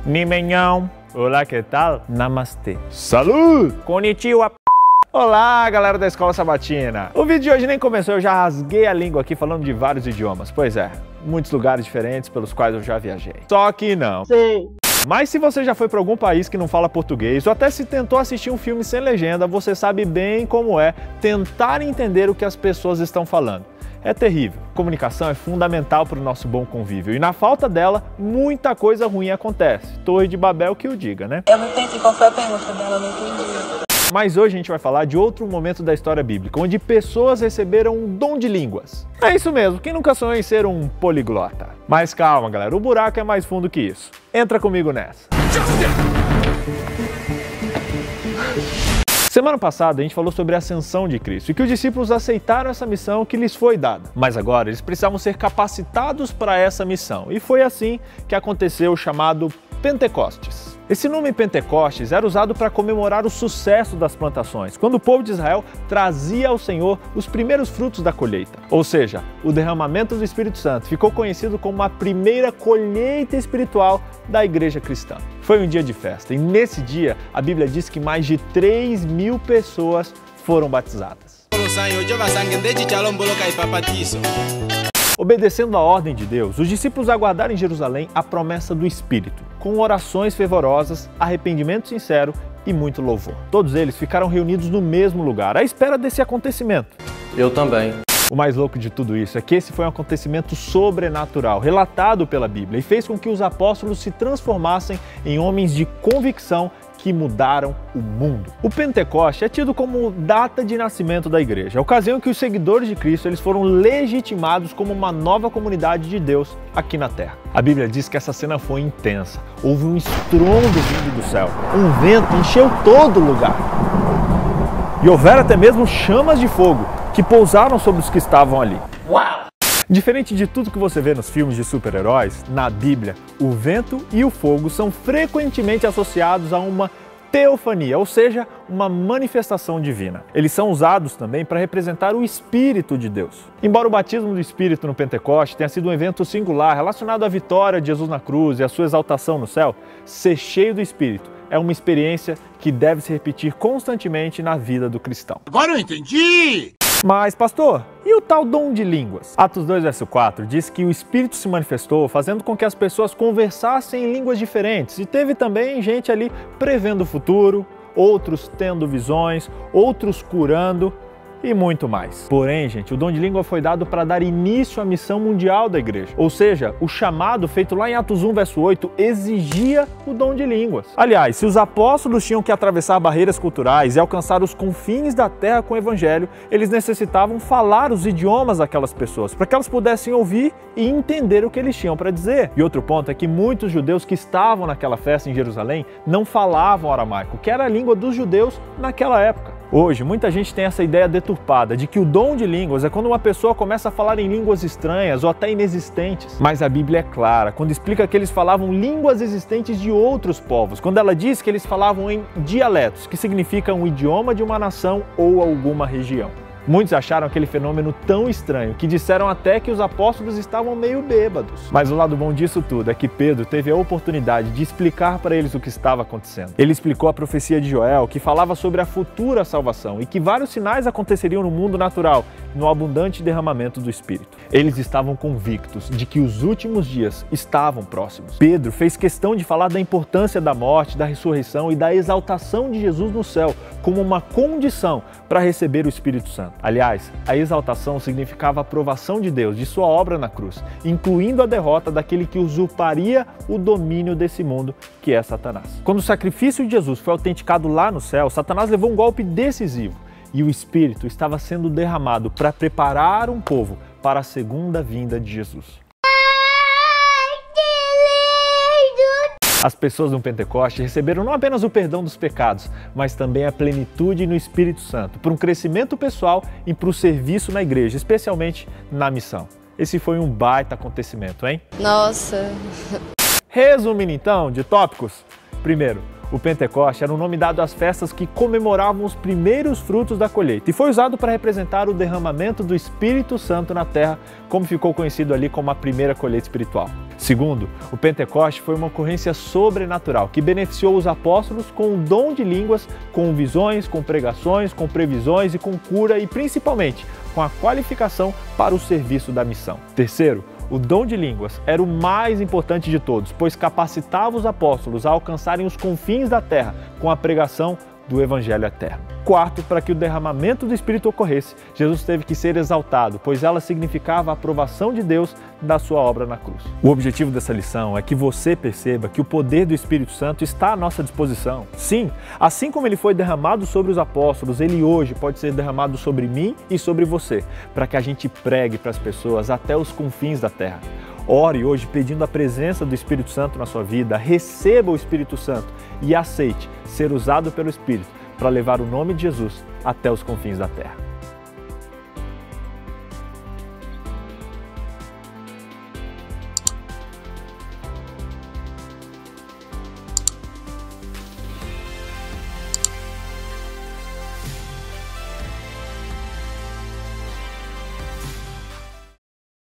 Nimenhão. Olá, que tal? Namastê. Salud! Konnichiwa. Olá, galera da Escola Sabatina. O vídeo de hoje nem começou, eu já rasguei a língua aqui falando de vários idiomas. Pois é, muitos lugares diferentes pelos quais eu já viajei. Só que não. Sim. Mas se você já foi para algum país que não fala português ou até se tentou assistir um filme sem legenda, você sabe bem como é tentar entender o que as pessoas estão falando. É terrível. Comunicação é fundamental para o nosso bom convívio e na falta dela, muita coisa ruim acontece. Torre de Babel que o diga, né? Eu não entendi qual foi a pergunta dela, não entendi. Mas hoje a gente vai falar de outro momento da história bíblica, onde pessoas receberam um dom de línguas. É isso mesmo, quem nunca sonhou em ser um poliglota? Mas calma, galera, o buraco é mais fundo que isso. Entra comigo nessa. Semana passada a gente falou sobre a ascensão de Cristo e que os discípulos aceitaram essa missão que lhes foi dada. Mas agora eles precisavam ser capacitados para essa missão. E foi assim que aconteceu o chamado Pentecostes. Esse nome Pentecostes era usado para comemorar o sucesso das plantações, quando o povo de Israel trazia ao Senhor os primeiros frutos da colheita. Ou seja, o derramamento do Espírito Santo ficou conhecido como a primeira colheita espiritual da igreja cristã. Foi um dia de festa e nesse dia a Bíblia diz que mais de 3.000 pessoas foram batizadas. Obedecendo a ordem de Deus, os discípulos aguardaram em Jerusalém a promessa do Espírito, com orações fervorosas, arrependimento sincero e muito louvor. Todos eles ficaram reunidos no mesmo lugar, à espera desse acontecimento. Eu também. O mais louco de tudo isso é que esse foi um acontecimento sobrenatural, relatado pela Bíblia, e fez com que os apóstolos se transformassem em homens de convicção que mudaram o mundo. O Pentecoste é tido como data de nascimento da igreja, a ocasião em que os seguidores de Cristo eles foram legitimados como uma nova comunidade de Deus aqui na Terra. A Bíblia diz que essa cena foi intensa, houve um estrondo vindo do céu, um vento encheu todo o lugar. E houveram até mesmo chamas de fogo que pousaram sobre os que estavam ali. Uau! Diferente de tudo que você vê nos filmes de super-heróis, na Bíblia, o vento e o fogo são frequentemente associados a uma teofania, ou seja, uma manifestação divina. Eles são usados também para representar o Espírito de Deus. Embora o batismo do Espírito no Pentecoste tenha sido um evento singular relacionado à vitória de Jesus na cruz e à sua exaltação no céu, ser cheio do Espírito é uma experiência que deve se repetir constantemente na vida do cristão. Agora eu entendi! Mas, pastor, e o tal dom de línguas? Atos 2, verso 4 diz que o Espírito se manifestou fazendo com que as pessoas conversassem em línguas diferentes. E teve também gente ali prevendo o futuro, outros tendo visões, outros curando e muito mais. Porém, gente, o dom de língua foi dado para dar início à missão mundial da igreja. Ou seja, o chamado feito lá em Atos 1, verso 8, exigia o dom de línguas. Aliás, se os apóstolos tinham que atravessar barreiras culturais e alcançar os confins da terra com o evangelho, eles necessitavam falar os idiomas daquelas pessoas, para que elas pudessem ouvir e entender o que eles tinham para dizer. E outro ponto é que muitos judeus que estavam naquela festa em Jerusalém não falavam aramaico, que era a língua dos judeus naquela época. Hoje, muita gente tem essa ideia deturpada de que o dom de línguas é quando uma pessoa começa a falar em línguas estranhas ou até inexistentes. Mas a Bíblia é clara quando explica que eles falavam línguas existentes de outros povos, quando ela diz que eles falavam em dialetos, que significam o idioma de uma nação ou alguma região. Muitos acharam aquele fenômeno tão estranho que disseram até que os apóstolos estavam meio bêbados. Mas o lado bom disso tudo é que Pedro teve a oportunidade de explicar para eles o que estava acontecendo. Ele explicou a profecia de Joel, que falava sobre a futura salvação e que vários sinais aconteceriam no mundo natural, no abundante derramamento do Espírito. Eles estavam convictos de que os últimos dias estavam próximos. Pedro fez questão de falar da importância da morte, da ressurreição e da exaltação de Jesus no céu como uma condição para receber o Espírito Santo. Aliás, a exaltação significava a aprovação de Deus, de sua obra na cruz, incluindo a derrota daquele que usurparia o domínio desse mundo, que é Satanás. Quando o sacrifício de Jesus foi autenticado lá no céu, Satanás levou um golpe decisivo e o Espírito estava sendo derramado para preparar um povo para a segunda vinda de Jesus. As pessoas no Pentecoste receberam não apenas o perdão dos pecados, mas também a plenitude no Espírito Santo, para um crescimento pessoal e para o serviço na igreja, especialmente na missão. Esse foi um baita acontecimento, hein? Nossa! Resumindo então, de tópicos. Primeiro, o Pentecoste era um nome dado às festas que comemoravam os primeiros frutos da colheita e foi usado para representar o derramamento do Espírito Santo na terra, como ficou conhecido ali como a primeira colheita espiritual. Segundo, o Pentecoste foi uma ocorrência sobrenatural que beneficiou os apóstolos com o dom de línguas, com visões, com pregações, com previsões e com cura e principalmente com a qualificação para o serviço da missão. Terceiro, o dom de línguas era o mais importante de todos, pois capacitava os apóstolos a alcançarem os confins da terra com a pregação do Evangelho eterno. Quarto, para que o derramamento do Espírito ocorresse, Jesus teve que ser exaltado, pois ela significava a aprovação de Deus da sua obra na cruz. O objetivo dessa lição é que você perceba que o poder do Espírito Santo está à nossa disposição. Sim, assim como ele foi derramado sobre os apóstolos, ele hoje pode ser derramado sobre mim e sobre você, para que a gente pregue para as pessoas até os confins da terra. Ore hoje pedindo a presença do Espírito Santo na sua vida, receba o Espírito Santo e aceite ser usado pelo Espírito para levar o nome de Jesus até os confins da terra.